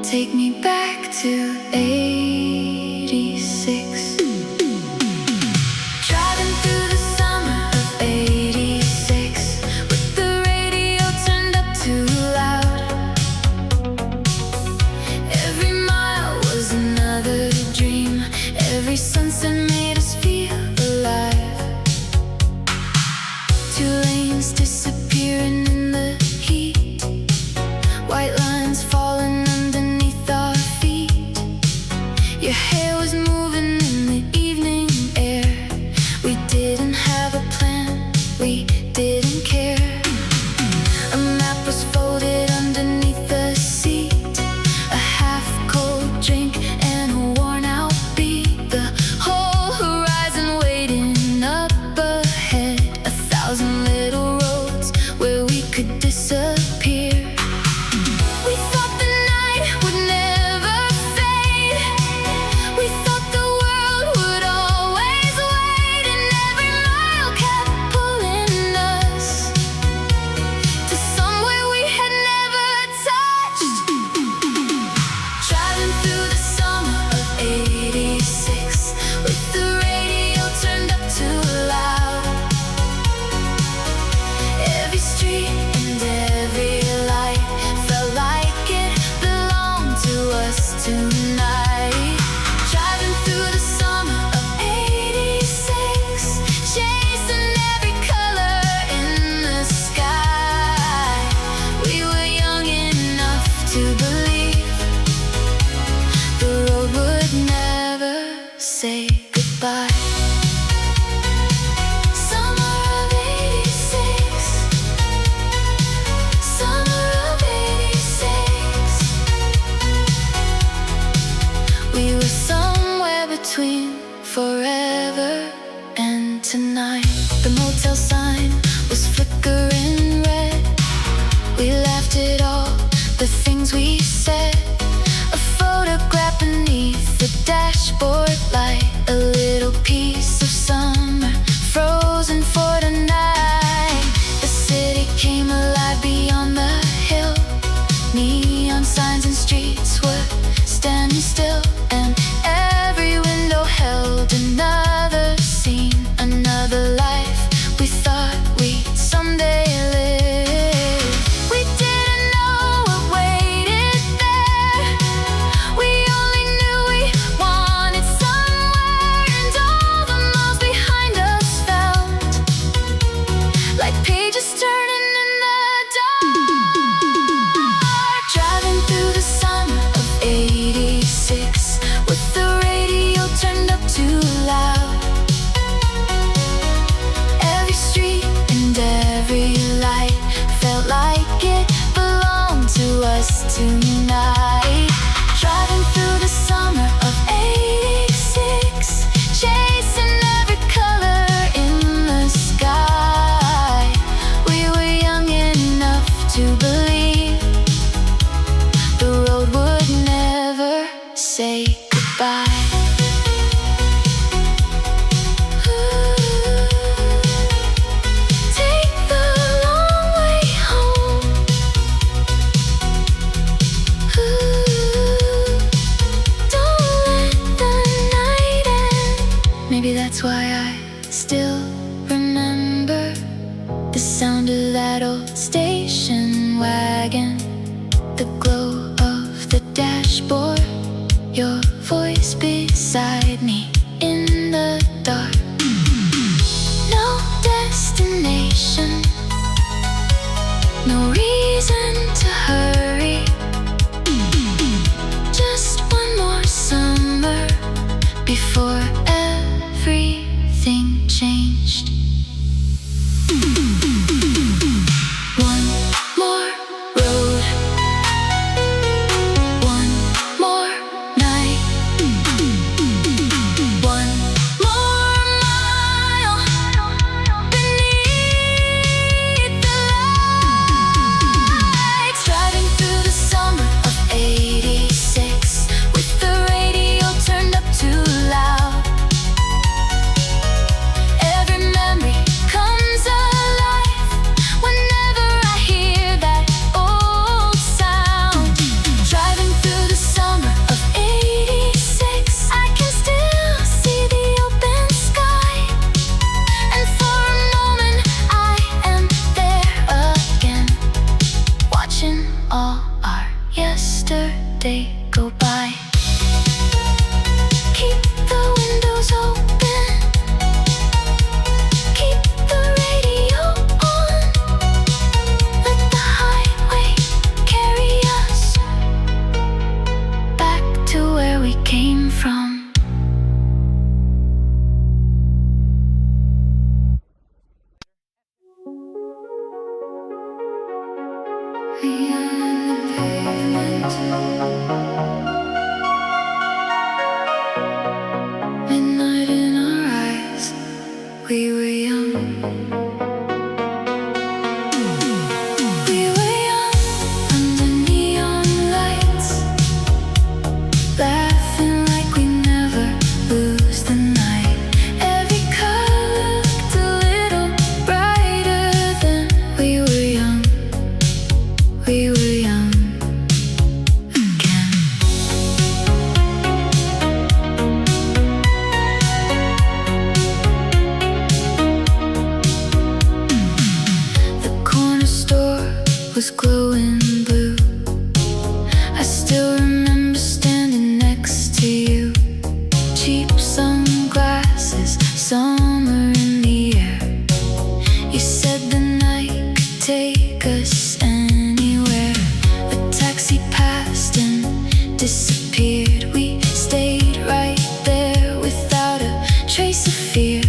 Take me back to 86. Driving through the summer of 86, with the radio turned up too loud. Every mile was another dream. Every sunset made us feel alive. Two lanes disappearing in the heat, white lines falling underneath our feet. Your hair was moving in the evening air. We didn't have a plan, we didn't care. A map was folded underneath the seat, a half-cold drink and a worn-out beat. The whole horizon waiting up ahead, 1,000 little roads where we could disappear. We thought the night would never fade. We thought the world would always wait, and every mile kept pulling us to somewhere we had never touched. Driving through the summer of 86, with the radio turned up too loud. Every street and every light felt like it belonged to us tonight. Driving through the summer of 86, chasing every color in the sky. We were young enough to believe the road would never say goodbye. Summer of 86, summer of 86. We were somewhere between forever and tonight. The motel sign was flickering red. We laughed at all the things we said. A photograph beneath the dashboard light, a little piece of summer frozen for tonight. The city came alive beyond the hill. Neon signs and streets were standing still, and every window held another scene, another life we thought we'd someday live. We didn't know what waited there. We only knew we wanted somewhere, and all the miles behind us felt like pages turning in the dark. Driving through the summer of 86, with the radio turned up too loud. Every street and every light felt like it belonged to us tonight. Driving through the summer of 86, chasing every color in the sky. We were young enough to believe the road would never say goodbye. Take the long way home. Don't let the night end. Maybe that's why I still remember the sound of that old station wagon, the glow of the dashboard, your voice beside me in the dark. No destination, no reason to hurry. Just one more summer before everything changed. One more road, one more night, one more mile beneath yesterday go by. Keep the windows open, keep the radio on. Let the highway carry us back to where we came from. Midnight in our eyes, we were young. We were young under neon lights, laughing like we never lose the night. Every color looked a little brighter then. We were young, we were young again. The corner store was glowing blue. I still remember standing next to you. Cheap sunglasses, summer in the air. You said the night could take us anywhere. A taxi passed and disappeared. We stayed right there without a trace of fear.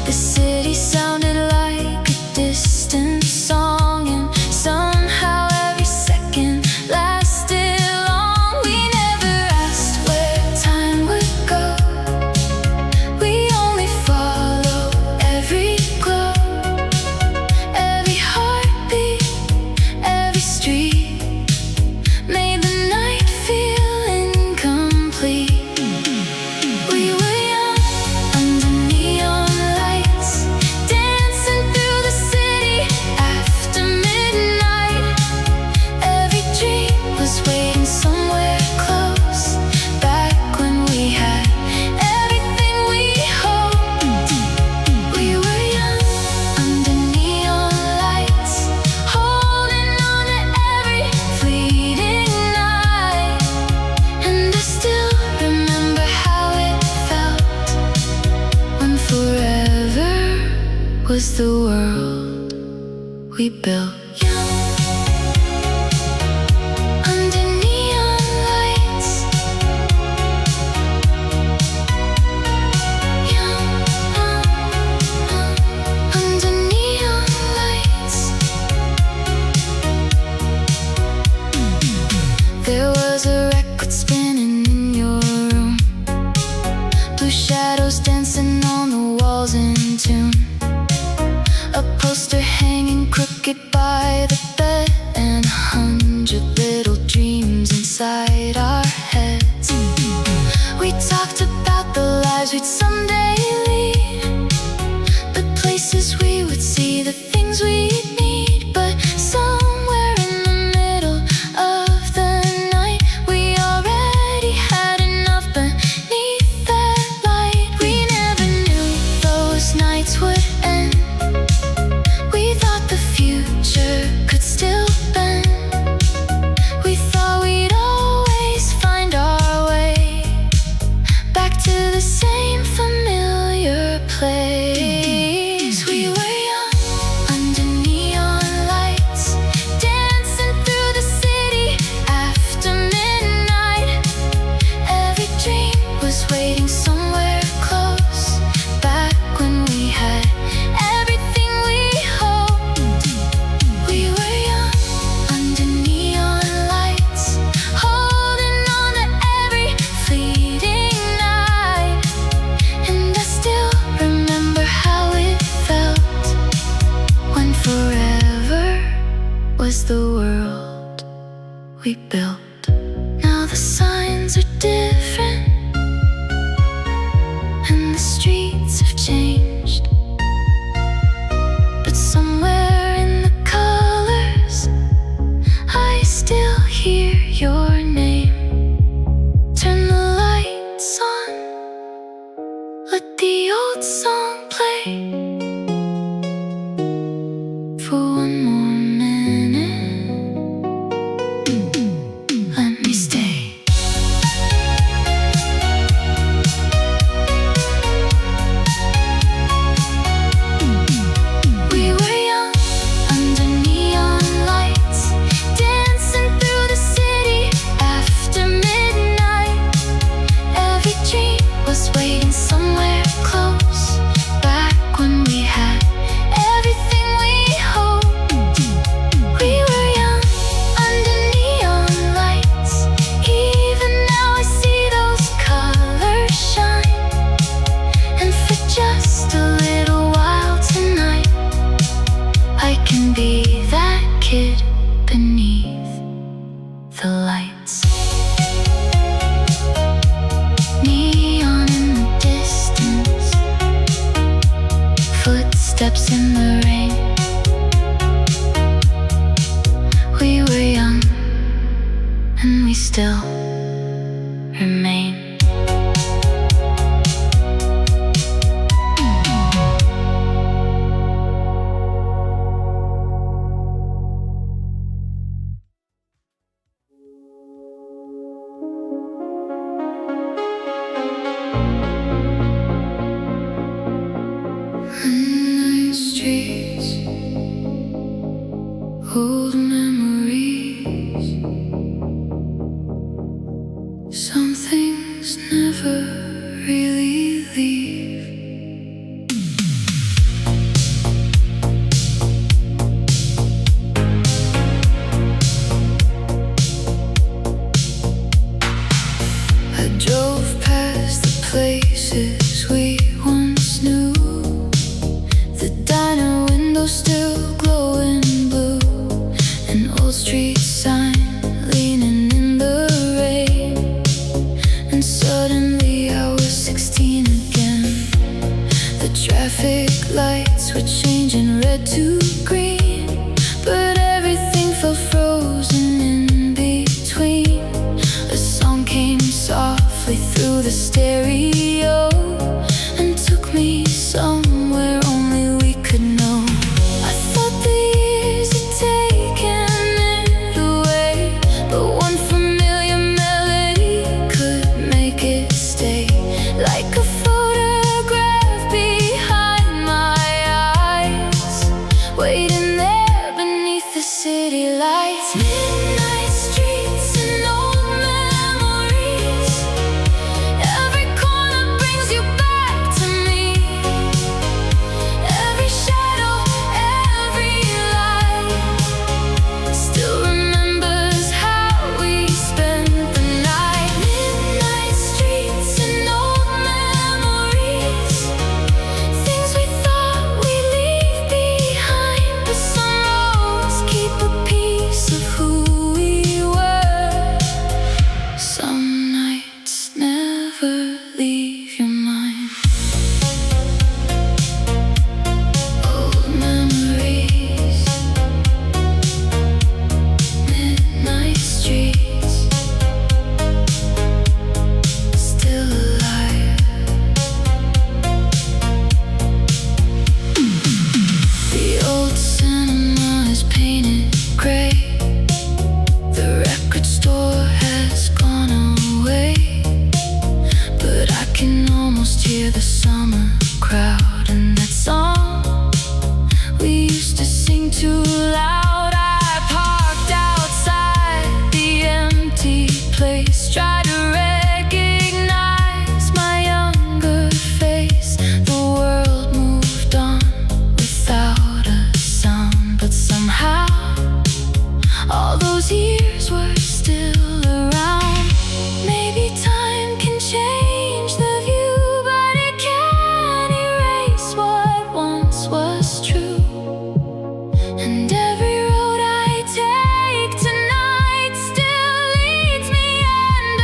The city sounded like a distant song, and somehow every second lasted long. We never asked where time would go. We only followed every glow, every heartbeat, every street made the night feel incomplete. We were young under neon lights, dancing through the city after midnight. Every dream was waiting somewhere close, back when we had everything we hoped. We were young under neon lights, holding on to every fleeting night. And I still remember how it felt when forever was the world we built. Young under neon lights, young under neon lights. There was a record spinning in your room, blue shadows dancing on the walls in tune. A poster hanging crooked by the bed, and 100 little dreams inside our heads. We talked about the lives we'd someday lead, the places we would see, the things we'd need. But somewhere in the middle of the night, we already had enough beneath that light. We never knew those nights would end. We thought the future could still bend. We thought we'd always find our way back to the same familiar place. We were young under neon lights, dancing through the city after midnight. Every dream was waiting somewhere close, back when we had everything we hoped. We were young under neon lights, holding on to every fleeting night. And I still remember how it felt when forever was the world we built. Now the signs are different, and the streets have changed, but somewhere in the colors I still hear your name. Turn the lights on, let the old song play for one more minute. the lights. Neon in the distance, footsteps in the rain. We were young, and we still remain. Night streets, old memories. Some things never really leave. I drove past the places we once knew. The diner windows still glowing blue, an old street sign leaning in the rain. And suddenly I was 16 again. The traffic lights were changing red to green, but everything felt frozen in between. A song came softly through the stereo and took me somewhere only we could know. I thought the years had taken it away, but one familiar melody could make it stay. Like a photograph behind my eyes, waiting there beneath the city lights. Midnight streets and old memories. Every corner brings you back to me. Every shadow, every light still remembers how we spent the night. Midnight streets and old memories. Things we thought we'd leave behind, but some roads keep a piece of who we were. Some nights never leave your mind. Old memories, midnight streets, still alive. The old cinema is painted gray. The record store has gone away, but I can almost hear the summer crowd and that song we used to sing too loud. I parked outside the empty place, tried to recognize my younger face. The world moved on without a sound, but somehow all those years were still around. Maybe time can change the view, but it can't erase what once was true. And every road I take tonight still leads me, and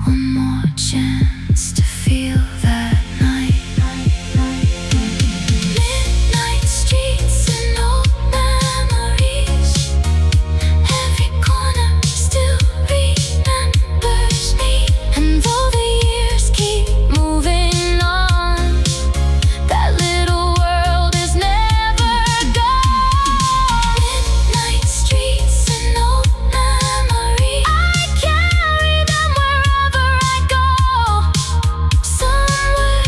One more chance to feel that night. Midnight streets and old memories. Every corner still remembers me. And though the years keep moving on, that little world is never gone. Midnight streets and old memories. I carry them wherever I go. Somewhere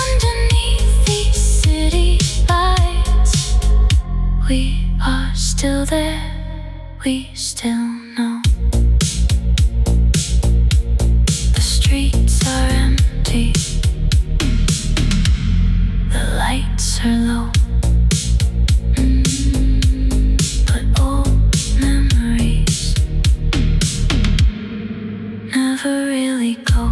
underneath these city lights, we are still there, we still know. The streets are empty, the lights are low. But old memories never really go.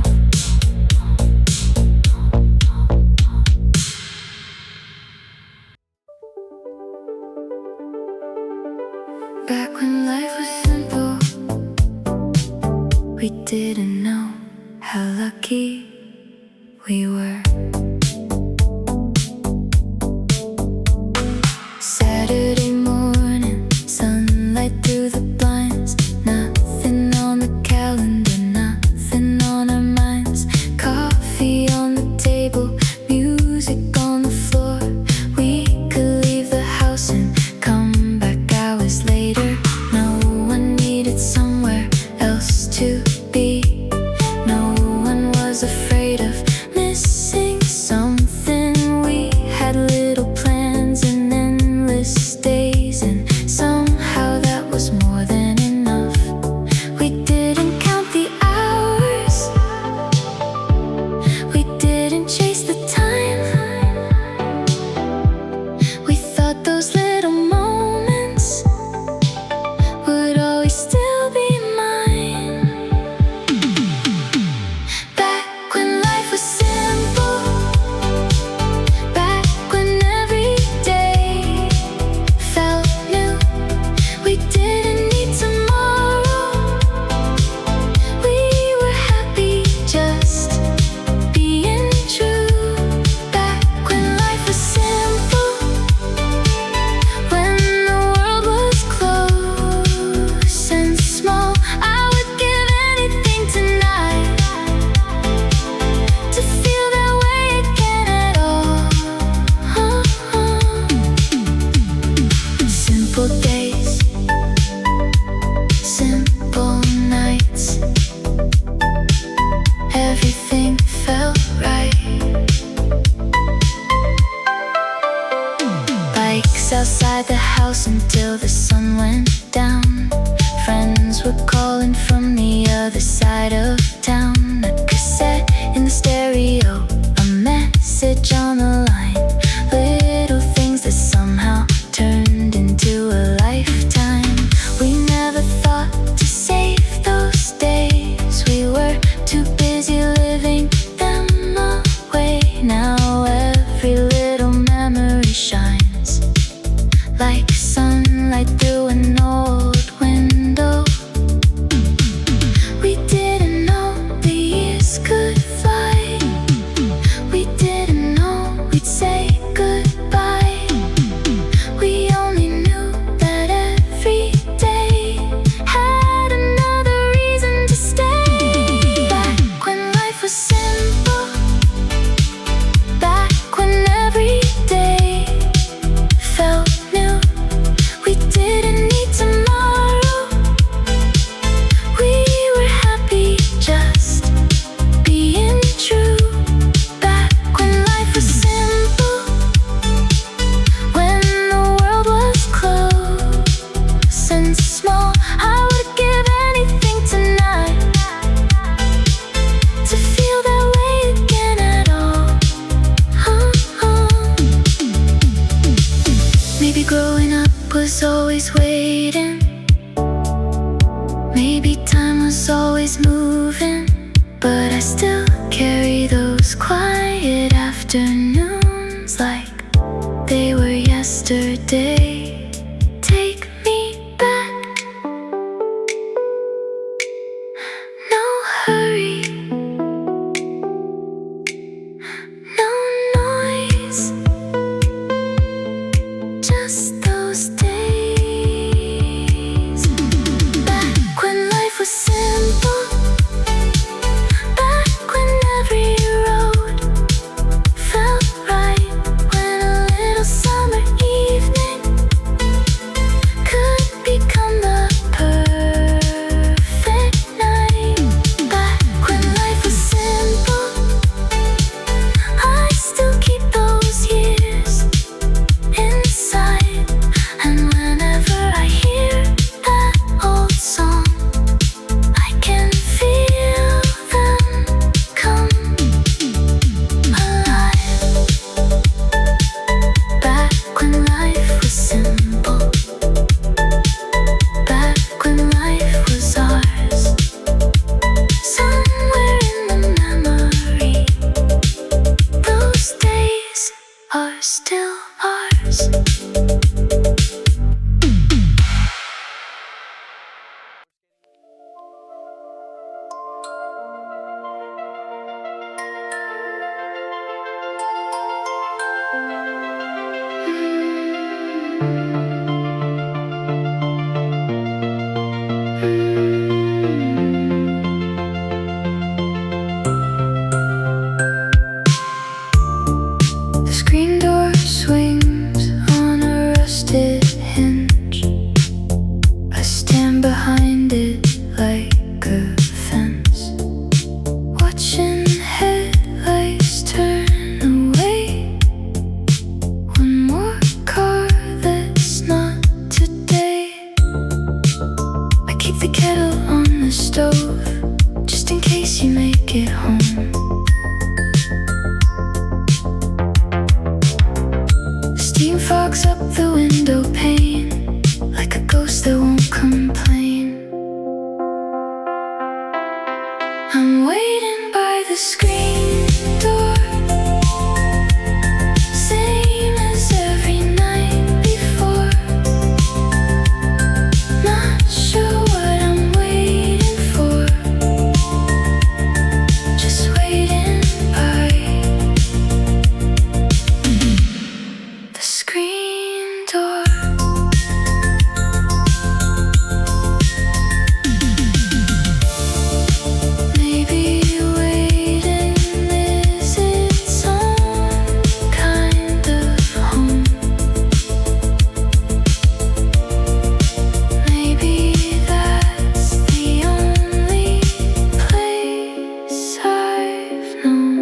Back when life was simple, we didn't know how lucky we were. Saturday morning, sunlight through the blinds. Nothing on the calendar, nothing on our minds. Coffee on the table, music on the floor. We could leave the house and come back hours later. No one needed somewhere else to be. No one was afraid of missing something. We had little plans and endless days, and somehow that was more than enough. We didn't count the hours, we didn't chase the time. We thought those little moments would always still be mine. Back when life was simple, back when every day felt new. We didn't need tomorrow, we were happy just being true. Back when life was simple, when the world was close and small. I would give anything tonight to feel that way again at all. Simple days, simple nights, everything felt right. Bikes outside the house until the sun went down. Friends were calling from the other side of town. A cassette in the stereo, a message on the line. Little things that somehow turned into a lifetime. We never thought to save those days. We were too busy living them away. Now every little memory shines like sunlight through an old window. We didn't know the years could fly. We didn't know we'd say goodbye. We only knew that every day had another reason to stay. Back when life was simple, back when every day felt new. We didn't need tomorrow, we were happy just being true. Back when life was simple, when the world was close and small. I would give anything tonight to feel that way again at all. Maybe growing up was always waiting. Maybe time was always moving. But I still carry those quiet afternoons like they were yesterday. Take me back, no hurry. you make it home. Steam fogs up the window pane, like a ghost that won't complain. I'm waiting by the screen door, same as every night before. Not sure what I'm waiting for, just waiting by the screen door. Maybe waiting is its own kind of home. Maybe that's the only place I've known.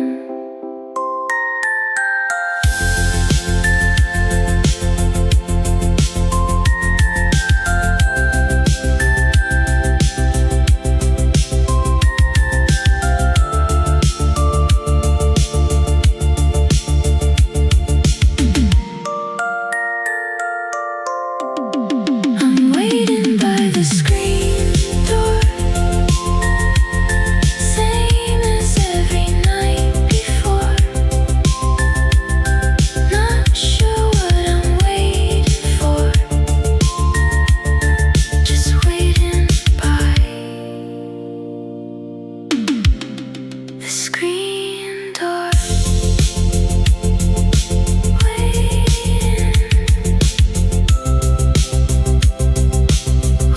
I'm waiting by the screen door, same as every night before. Not sure what I'm waiting for, just waiting by the screen door.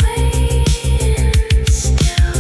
Waiting still.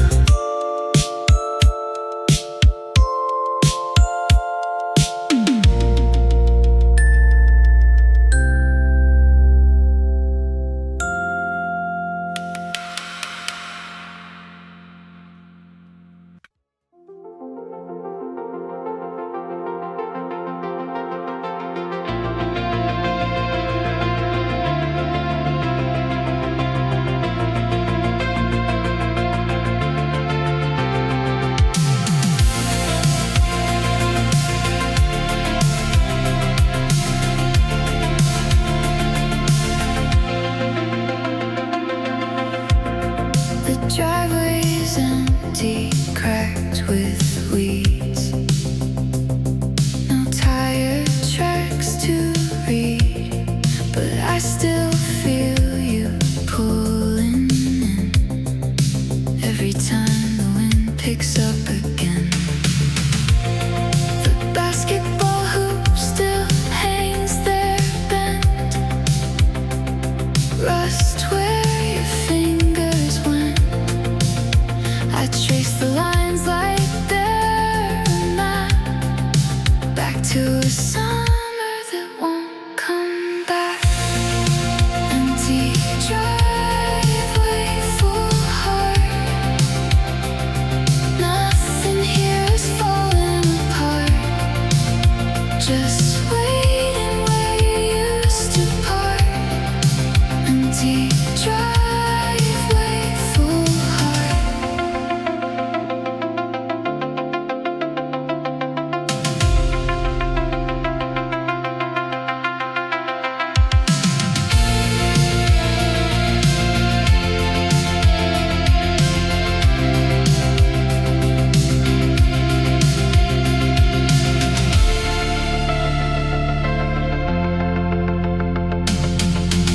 The driveway's empty, cracked with weeds. No tire tracks to read, but I still feel you pulling in every time the wind picks up again. The basketball hoop still hangs there bent, rust where your fingers went. I trace the lines like they're a map, back to a summer that won't come back. Empty driveway, full heart. Nothing here is falling apart, just waiting where you used to park. Empty driveway, full heart.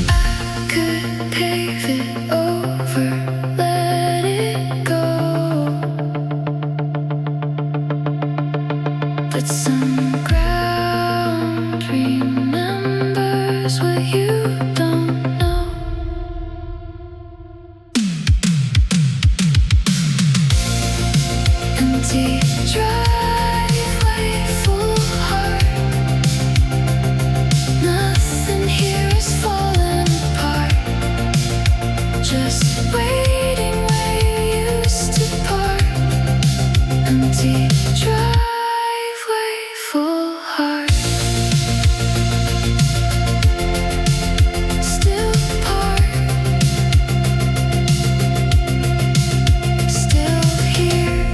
I could pave it over, let it go, but some ground remembers what you don't know. Empty driveway, full heart. Nothing here is falling apart, just waiting where you used to park. Empty driveway, full heart. Still park, still here.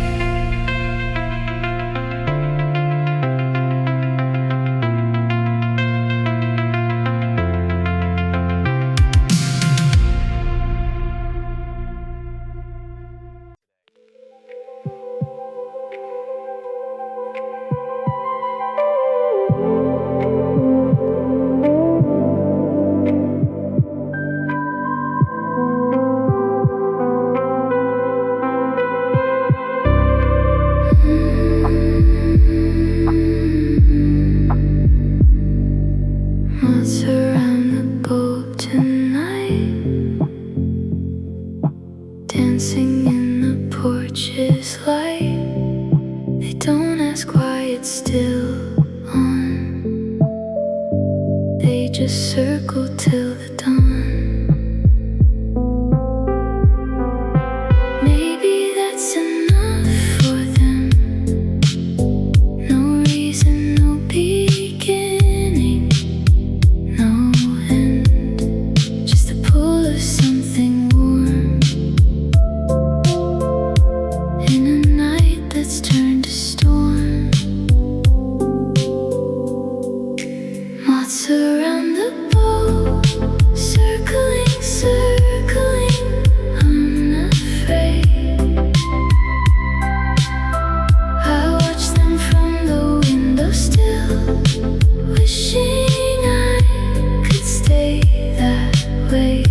but still on. They just circle till the dawn. Maybe that's enough for them. No reason, no beginning, no end, just the pull of something warm in a night that's turned to storm. Moths around the bowl, circling, circling, unafraid. I watch them from the window still, wishing I could stay that way.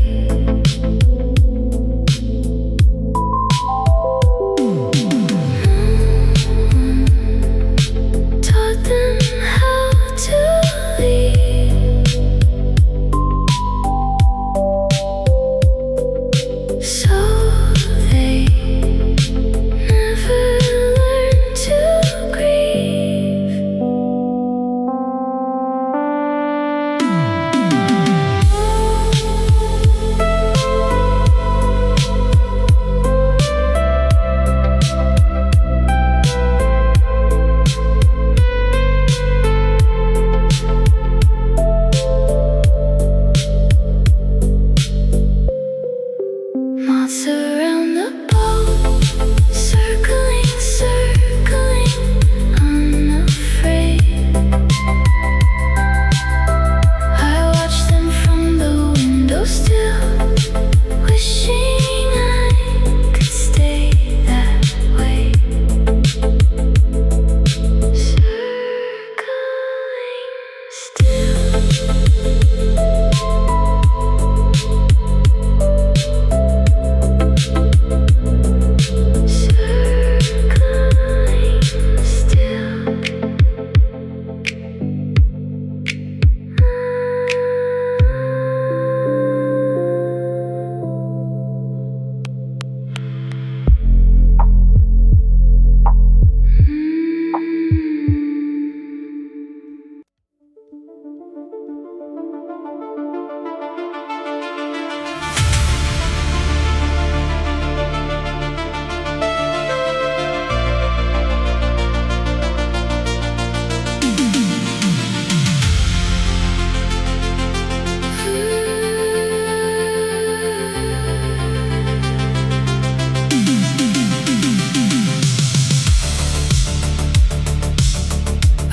Taught them how to leave, so they never learn to grieve. Moths around the bowl, circling, circling, unafraid. I watch them from the window still, wishing I could stay that way. Circling still. Circling still.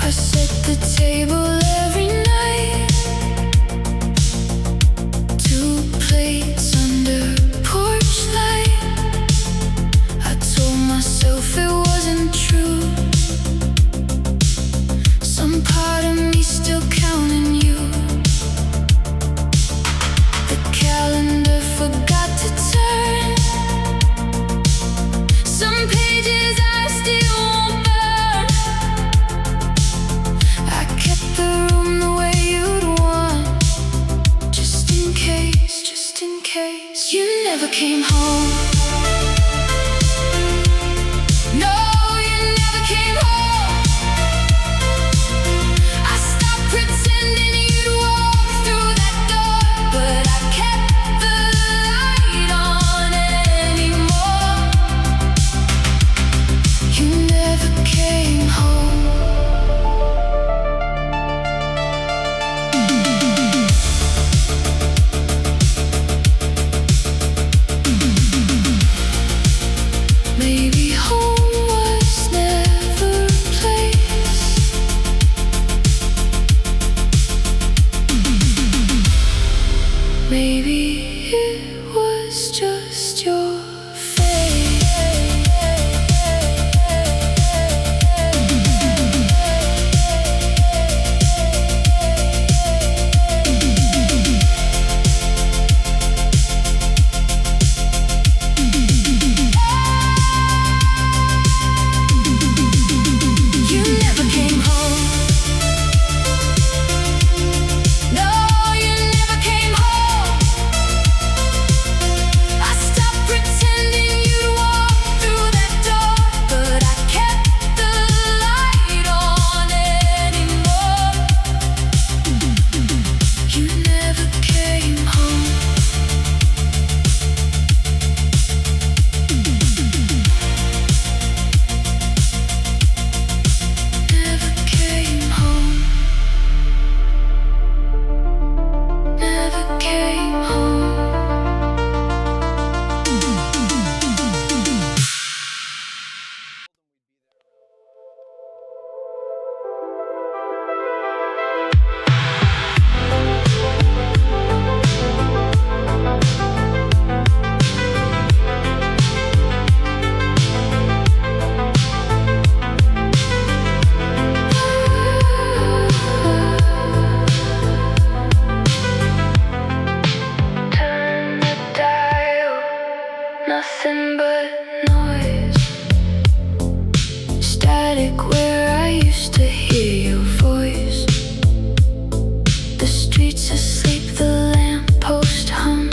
I set the table every night, 2 plates under porch light. I told myself it wasn't true. Some part of me still counting you. The calendar forgot to turn. Some pages I still won't burn. I kept the room the way you'd want, just in case, just in case. You never came home. No, you never came home. I stopped pretending you'd walk through that door, but I kept the light on anymore. You never came home. Maybe home was never a place. Maybe it was just your face. static where I used to hear your voice. The streets asleep, the lamppost hum.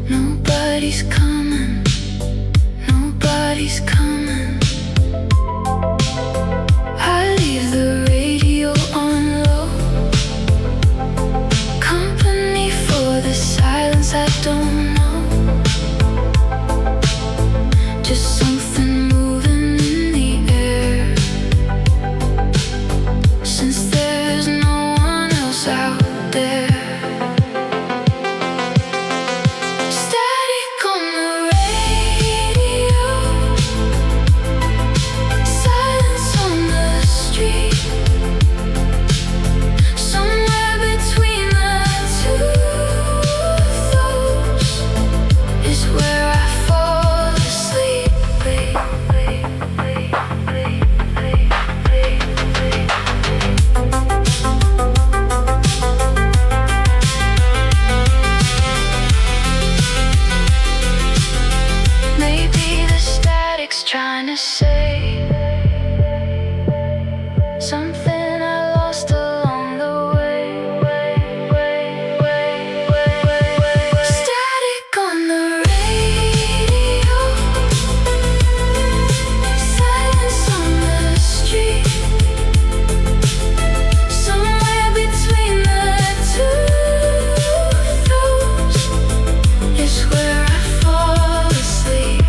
Nobody's coming, nobody's coming. I leave the radio on low, company for the silence I don't know. Just something moving in the air, since there's no one else out there. Static on the radio, silence on the street. Somewhere between the two of those is where I fall asleep. Maybe the static's trying to say something I lost along the way. Static on the radio, silence on the street. Somewhere between the two of those is where I fall asleep.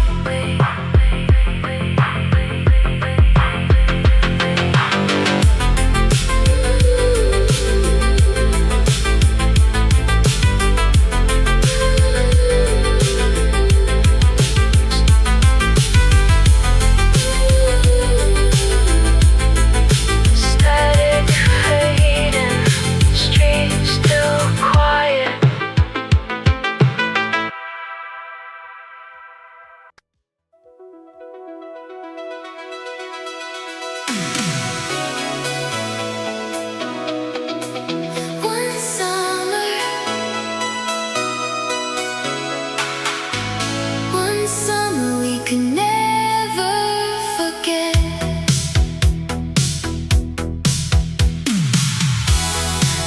Static fading, streets still quiet. One summer we could never forget.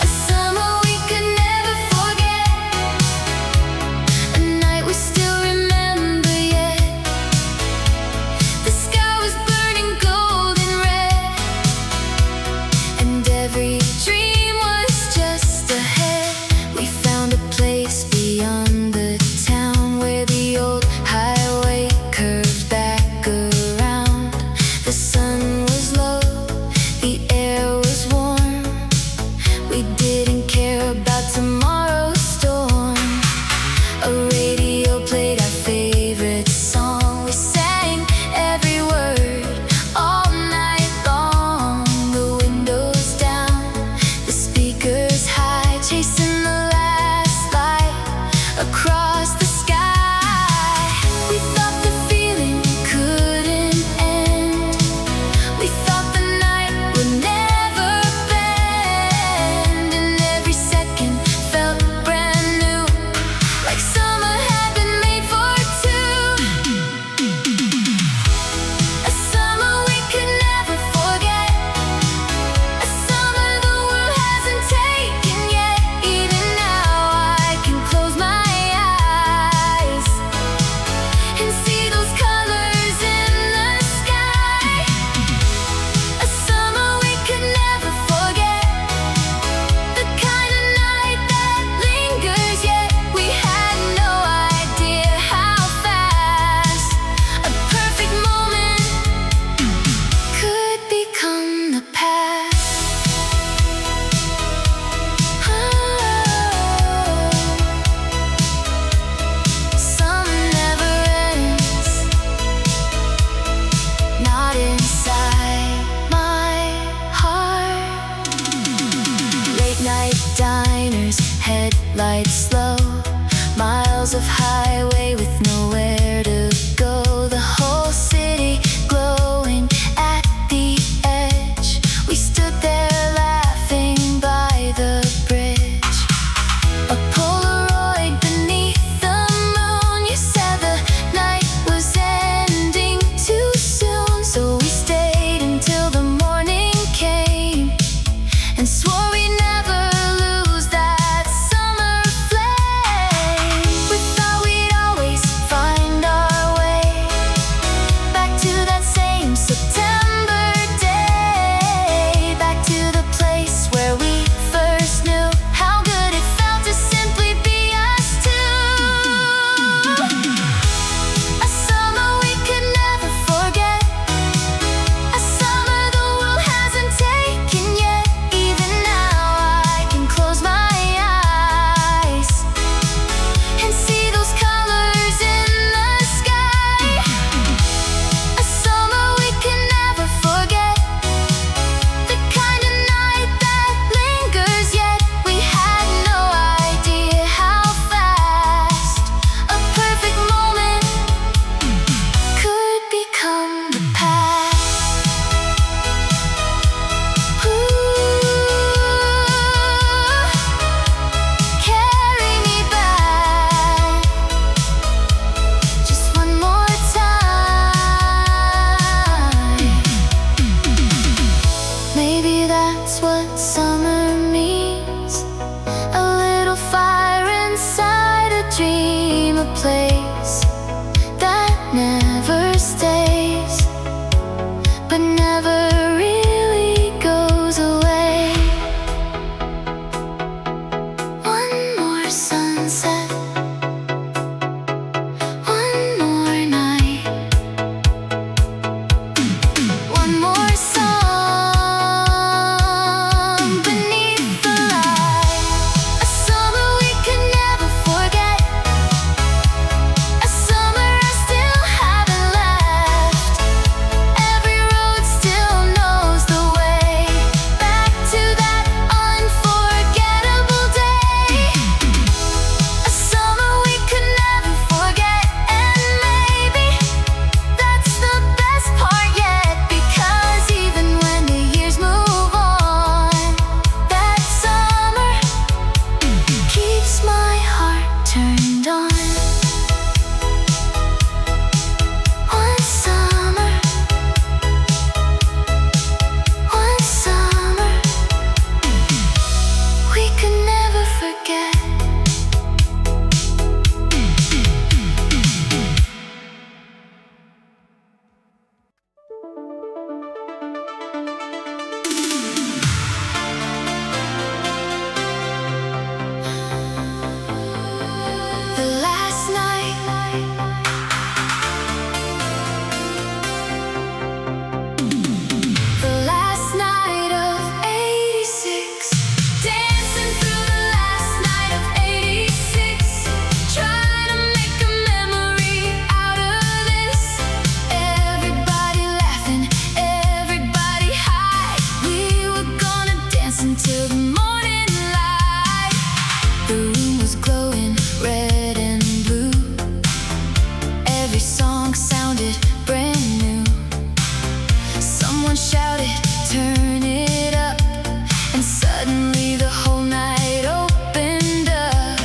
A summer we could never forget. A night we still remember yet. The sky was burning golden red, and every dream was just ahead. We found a place beyond the town where the old highway curved back around. The sun was low, the air was warm. We didn't care about tomorrow's storm. A radio played our favorite song. We sang every word all night long. The windows down, the speakers high, chasing the last light across the sky. We thought the feeling couldn't end. never really goes away. One more sunset, one more night, one more song beneath the light. A summer we could never forget, a summer I still haven't left. Every road still knows the way back to that unforgettable day. A summer we could never forget, and maybe that's the best part yet. Because even when the years move on, that summer keeps my heart turned on. One summer, we could never forget. The last night, the last night of '86, dancing through the last night of '86, trying to make a memory out of this. Everybody laughing, everybody high. We were gonna dance until the morning light. The room was glowing red and blue. Every song sounded brand new. Someone shouted, "Turn it up," and suddenly the whole night opened up.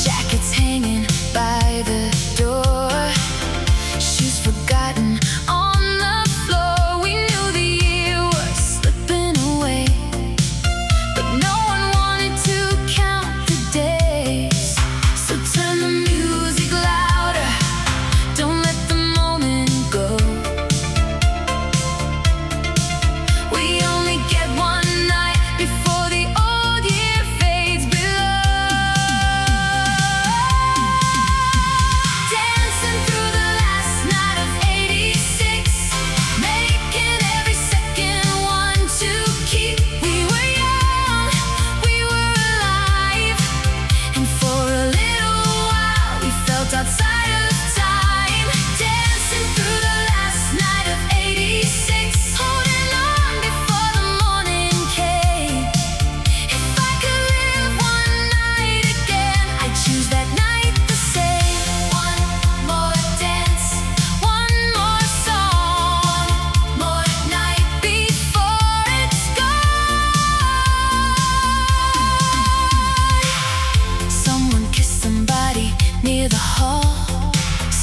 Jackets hanging by the door, shoes forgotten on the floor. We knew the year was slipping away, but no one wanted to count the days. So turn the music louder, don't let the moment go. We only get one night before the old year fades below. Dancing through the last night of '86, making every second one to keep. We were young, we were alive, and for a little while we felt outside of time. Dancing through the last night of '86, holding on before the morning came. If I could live one night again, I'd choose that night the same. One more dance, one more song, one more night before it's gone. Someone kissed somebody near the hall.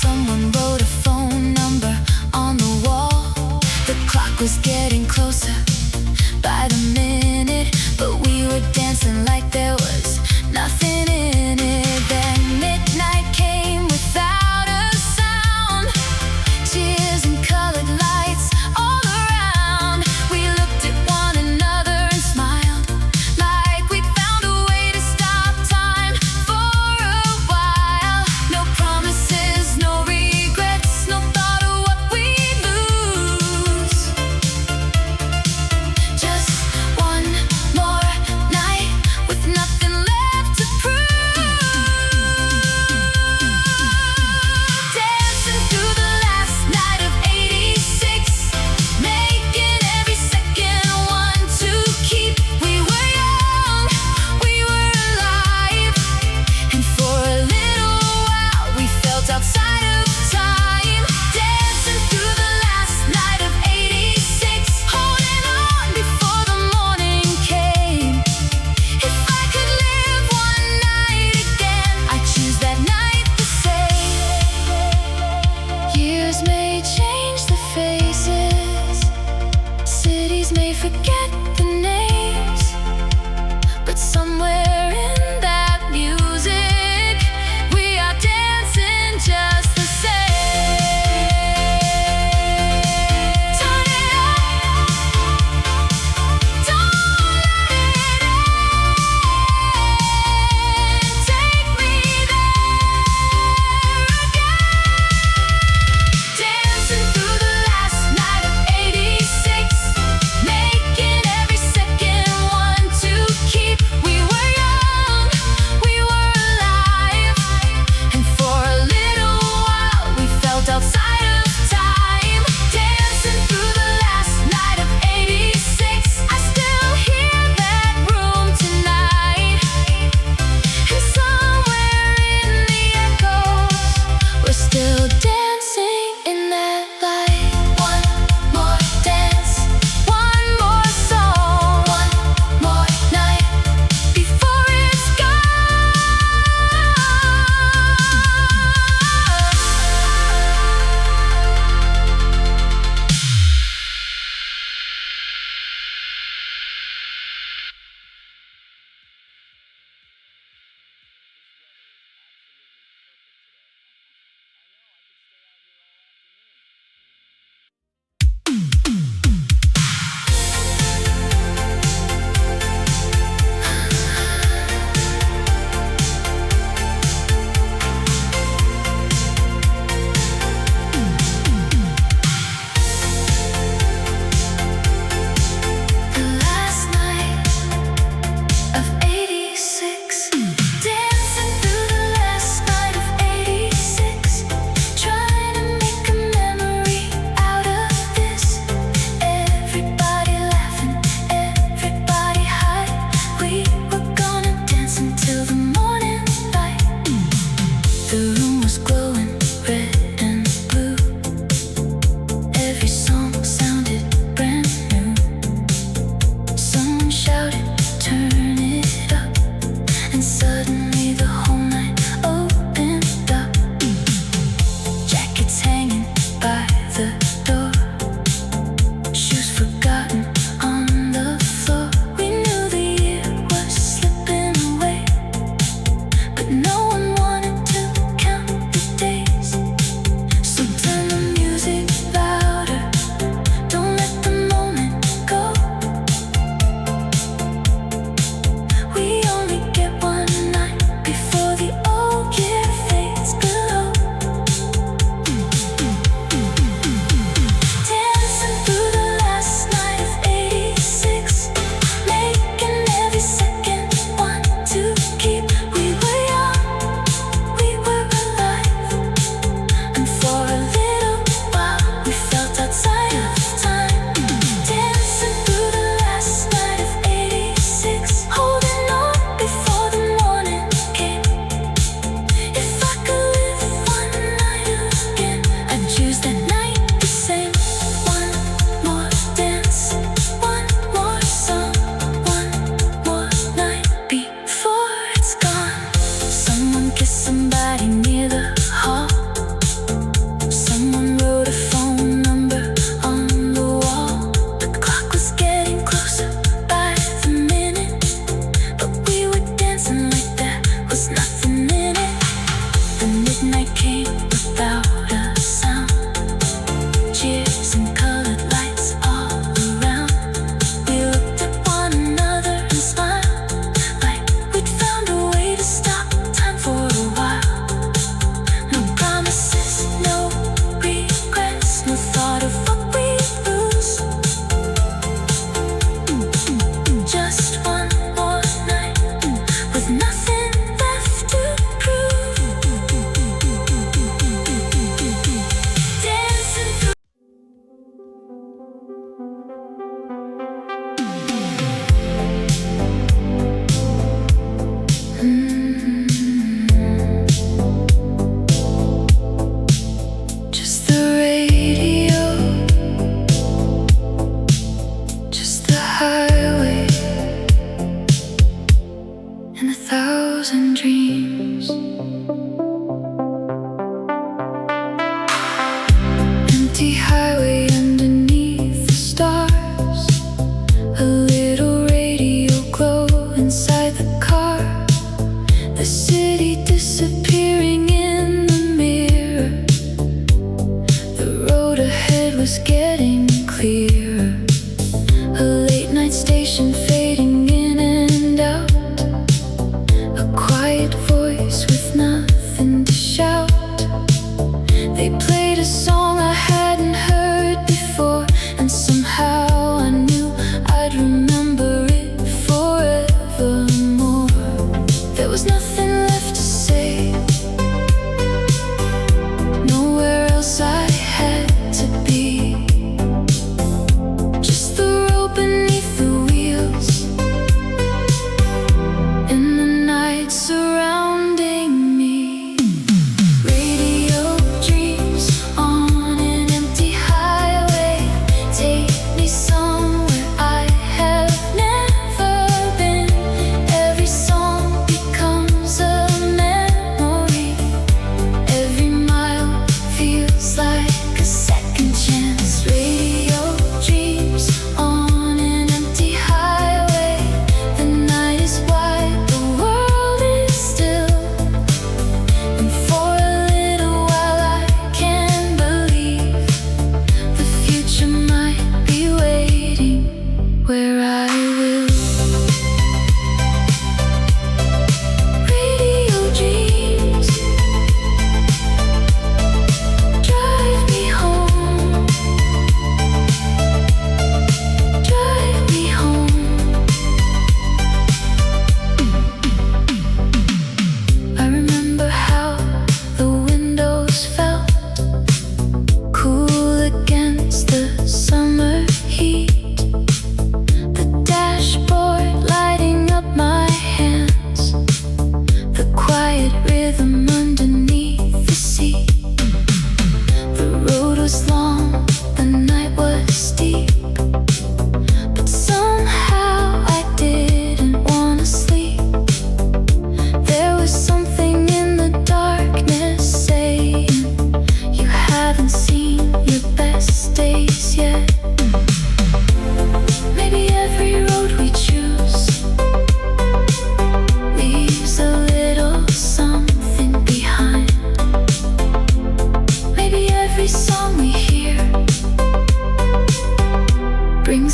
Someone wrote a phone number on the wall. The clock was getting closer by the minute, but we were dancing like there was nothing in it. Then midnight came without a sound. Cheers and colored lights all around. We looked at one another and smiled, like we'd found a way to stop time for a while. No promises, no regrets, no thought of what we'd lose. Just one more night with nothing left to prove. Dancing through the last night of '86, making every second one to keep. We were young, we were alive, and for a little while we felt outside of time. Dancing through the last night of '86, holding on before the morning came. If I could live one night again, I'd choose that night the same. Years may change the faces, cities may forget the names, but somewhere in that music, we are dancing just the same. Turn it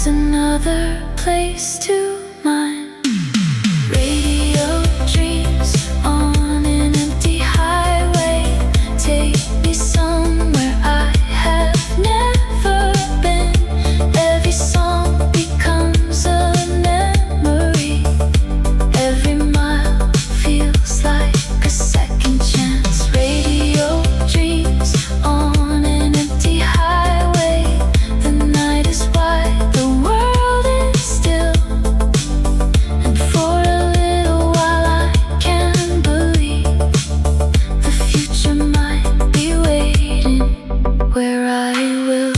There's another place to mine. Radio dreams on an empty highway. Take me somewhere I have never been. Every song becomes a memory. Every mile feels like a second chance. Radio dreams on an empty highway. The night is wide, the world is still, and for a little while I can believe the future might be waiting where I will.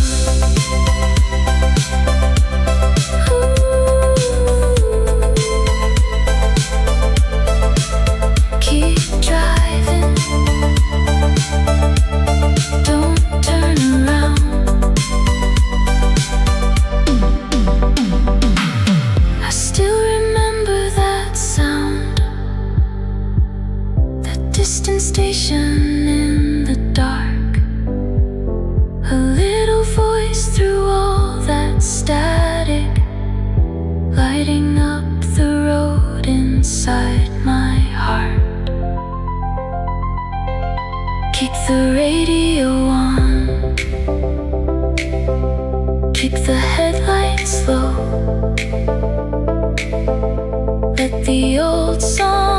Keep driving, don't turn around. I still remember that sound, that distant station in the dark. A little voice through all that static, lighting up the road inside my heart. Keep the radio on, keep the headlights low. Let the old song